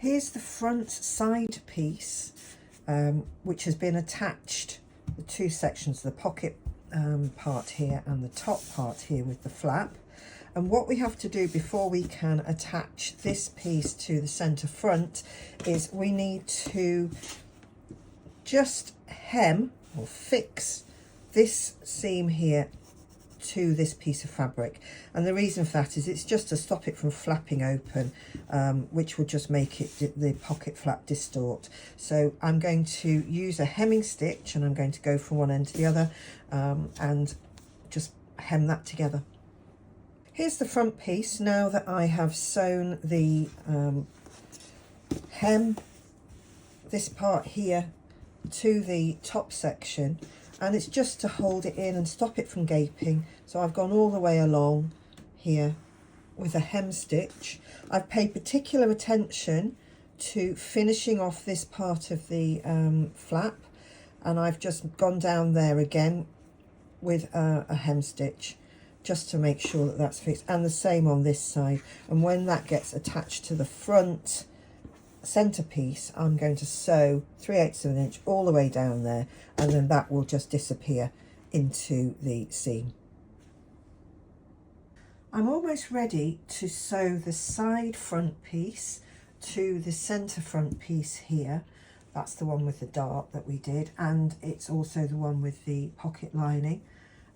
Here's the front side piece, which has been attached, the two sections, the pocket part here and the top part here with the flap. And what we have to do before we can attach this piece to the centre front is we need to just hem or fix this seam here to this piece of fabric, and the reason for that is it's just to stop it from flapping open, which will just make it the pocket flap distort. So I'm going to use a hemming stitch, and I'm going to go from one end to the other and just hem that together. Here's the front piece. Now that I have sewn the hem, this part here, to the top section, and it's just to hold it in and stop it from gaping. So I've gone all the way along here with a hem stitch. I've paid particular attention to finishing off this part of the flap, and I've just gone down there again with a hem stitch just to make sure that that's fixed, and the same on this side. And when that gets attached to the front centerpiece, I'm going to sew 3/8 of an inch all the way down there, and then that will just disappear into the seam. I'm almost ready to sew the side front piece to the center front piece here. That's the one with the dart that we did, and it's also the one with the pocket lining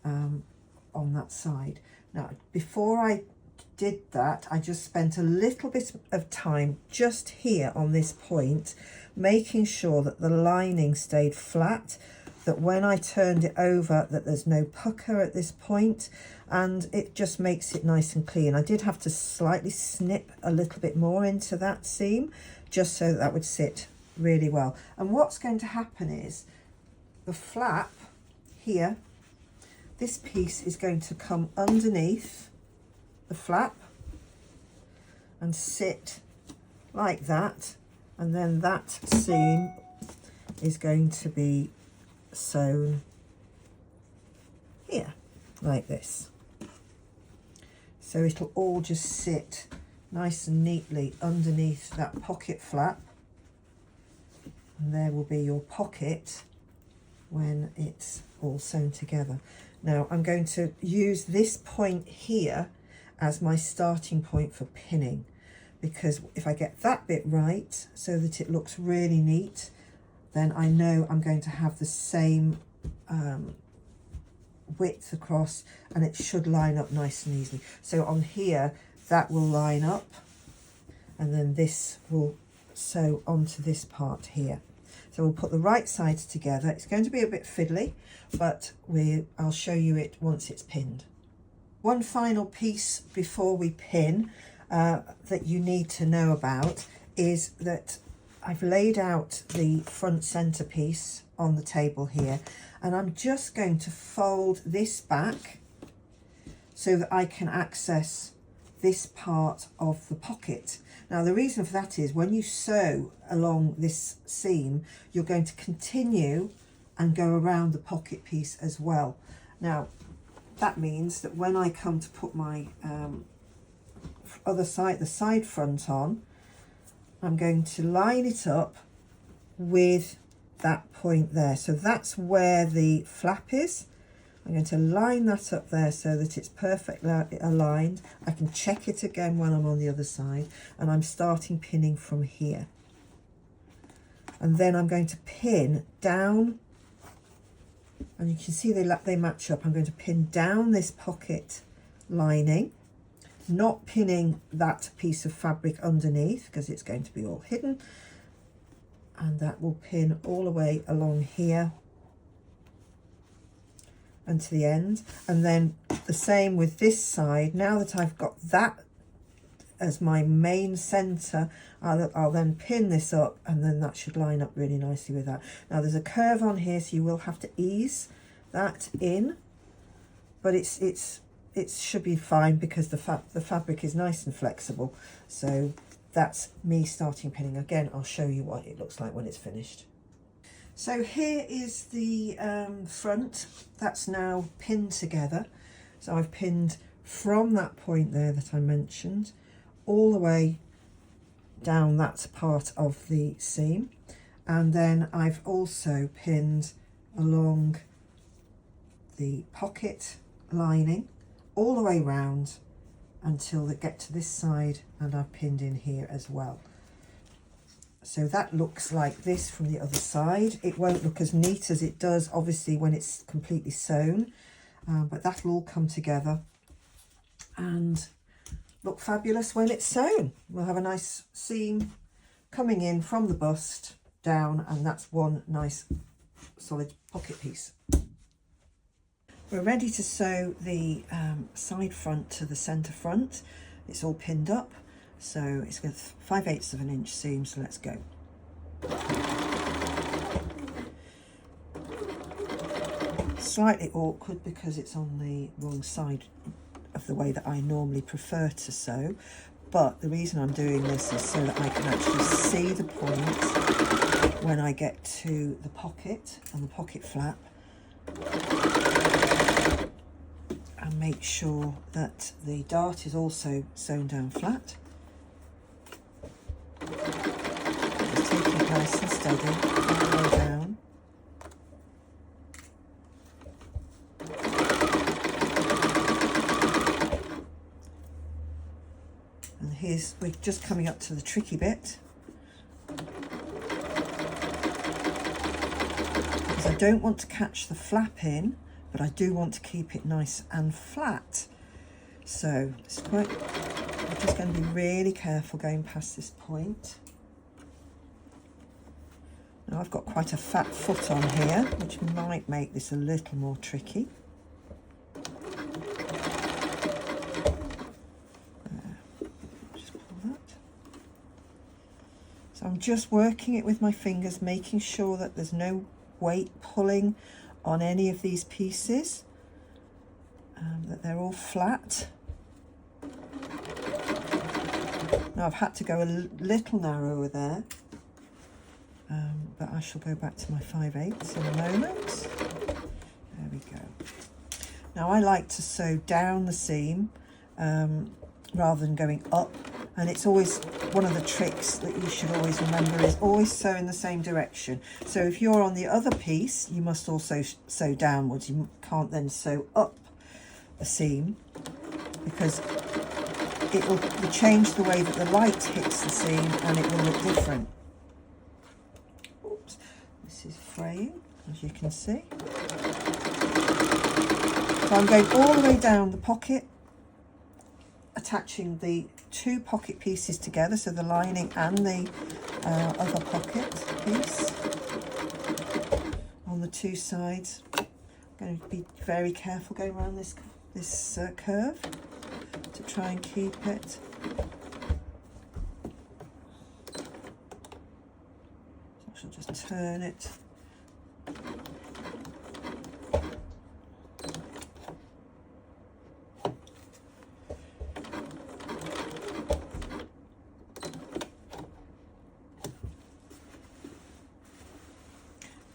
on that side. Now, before I did that, I just spent a little bit of time just here on this point, making sure that the lining stayed flat, that when I turned it over that there's no pucker at this point, and it just makes it nice and clean. I did have to slightly snip a little bit more into that seam just so that would sit really well. And what's going to happen is the flap here, this piece is going to come underneath the flap and sit like that, and then that seam is going to be sewn here like this. So it'll all just sit nice and neatly underneath that pocket flap, and there will be your pocket when it's all sewn together. Now I'm going to use this point here as my starting point for pinning, because if I get that bit right so that it looks really neat, then I know I'm going to have the same width across, and it should line up nice and easily. So on here that will line up, and then this will sew onto this part here. So we'll put the right sides together. It's going to be a bit fiddly, but I'll show you it once it's pinned. One final piece before we pin that you need to know about is that I've laid out the front centerpiece on the table here, and I'm just going to fold this back so that I can access this part of the pocket. Now the reason for that is when you sew along this seam, you're going to continue and go around the pocket piece as well. Now that means that when I come to put my other side, the side front on, I'm going to line it up with that point there. So that's where the flap is. I'm going to line that up there so that it's perfectly aligned. I can check it again when I'm on the other side, and I'm starting pinning from here. And then I'm going to pin down, and you can see they match up. I'm going to pin down this pocket lining, not pinning that piece of fabric underneath because it's going to be all hidden, and that will pin all the way along here and to the end. And then the same with this side. Now that I've got that as my main center, I'll then pin this up, and then that should line up really nicely with that. Now there's a curve on here, so you will have to ease that in, but it should be fine because the fabric is nice and flexible. So that's me starting pinning. Again, I'll show you what it looks like when it's finished. So here is the front that's now pinned together. So I've pinned from that point there that I mentioned all the way down that part of the seam. And then I've also pinned along the pocket lining all the way round until they get to this side, and I've pinned in here as well. So that looks like this from the other side. It won't look as neat as it does obviously when it's completely sewn, but that'll all come together and look fabulous when it's sewn. We'll have a nice seam coming in from the bust down, and that's one nice solid pocket piece. We're ready to sew the side front to the centre front. It's all pinned up, so it's got 5/8 of an inch seam, so let's go. Slightly awkward because it's on the wrong side of the way that I normally prefer to sew, but the reason I'm doing this is so that I can actually see the point when I get to the pocket and the pocket flap, and make sure that the dart is also sewn down flat. Just taking it nice and steady all the way down. And here's, we're just coming up to the tricky bit, because I don't want to catch the flap in, but I do want to keep it nice and flat. So it's quite, I'm just going to be really careful going past this point. Now I've got quite a fat foot on here, which might make this a little more tricky. Just pull that. So I'm just working it with my fingers, making sure that there's no weight pulling on any of these pieces, that they're all flat. Now I've had to go a little narrower there, but I shall go back to my 5/8 in a moment. There we go. Now I like to sew down the seam rather than going up, and it's always one of the tricks that you should always remember is always sew in the same direction. So if you're on the other piece, you must also sew downwards. You can't then sew up the seam, because it will change the way that the light hits the seam and it will look different. Oops, this is fraying, as you can see. So I'm going all the way down the pocket, attaching the two pocket pieces together, so the lining and the other pocket piece on the two sides. I'm going to be very careful going around this curve to try and keep it. So I shall just turn it.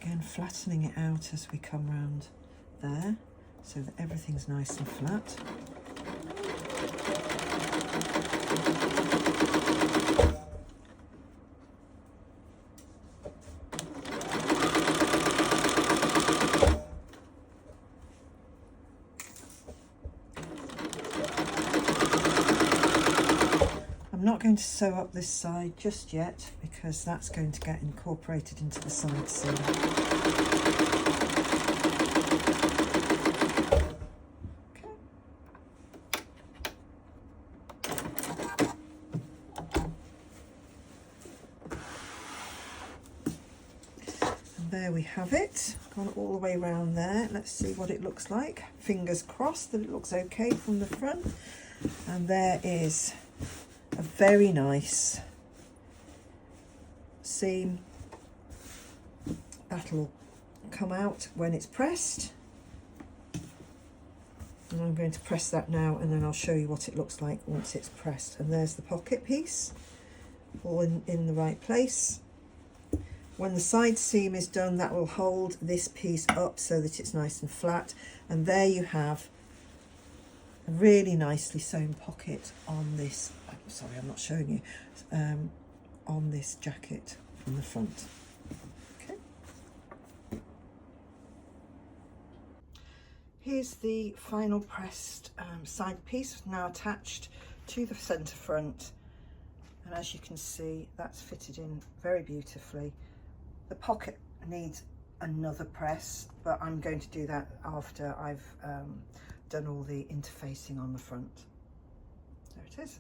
Again, flattening it out as we come round there, so that everything's nice and flat. I'm not going to sew up this side just yet, because that's going to get incorporated into the side seam. There we have it, gone all the way around there. Let's see what it looks like. Fingers crossed that it looks okay from the front. And there is a very nice seam. That'll come out when it's pressed. And I'm going to press that now, and then I'll show you what it looks like once it's pressed. And there's the pocket piece, all in the right place. When the side seam is done, that will hold this piece up so that it's nice and flat. And there you have a really nicely sewn pocket on this. Sorry, I'm not showing you. on this jacket from the front. Okay. Here's the final pressed side piece now attached to the centre front, and as you can see, that's fitted in very beautifully. The pocket needs another press, but I'm going to do that after I've done all the interfacing on the front. There it is.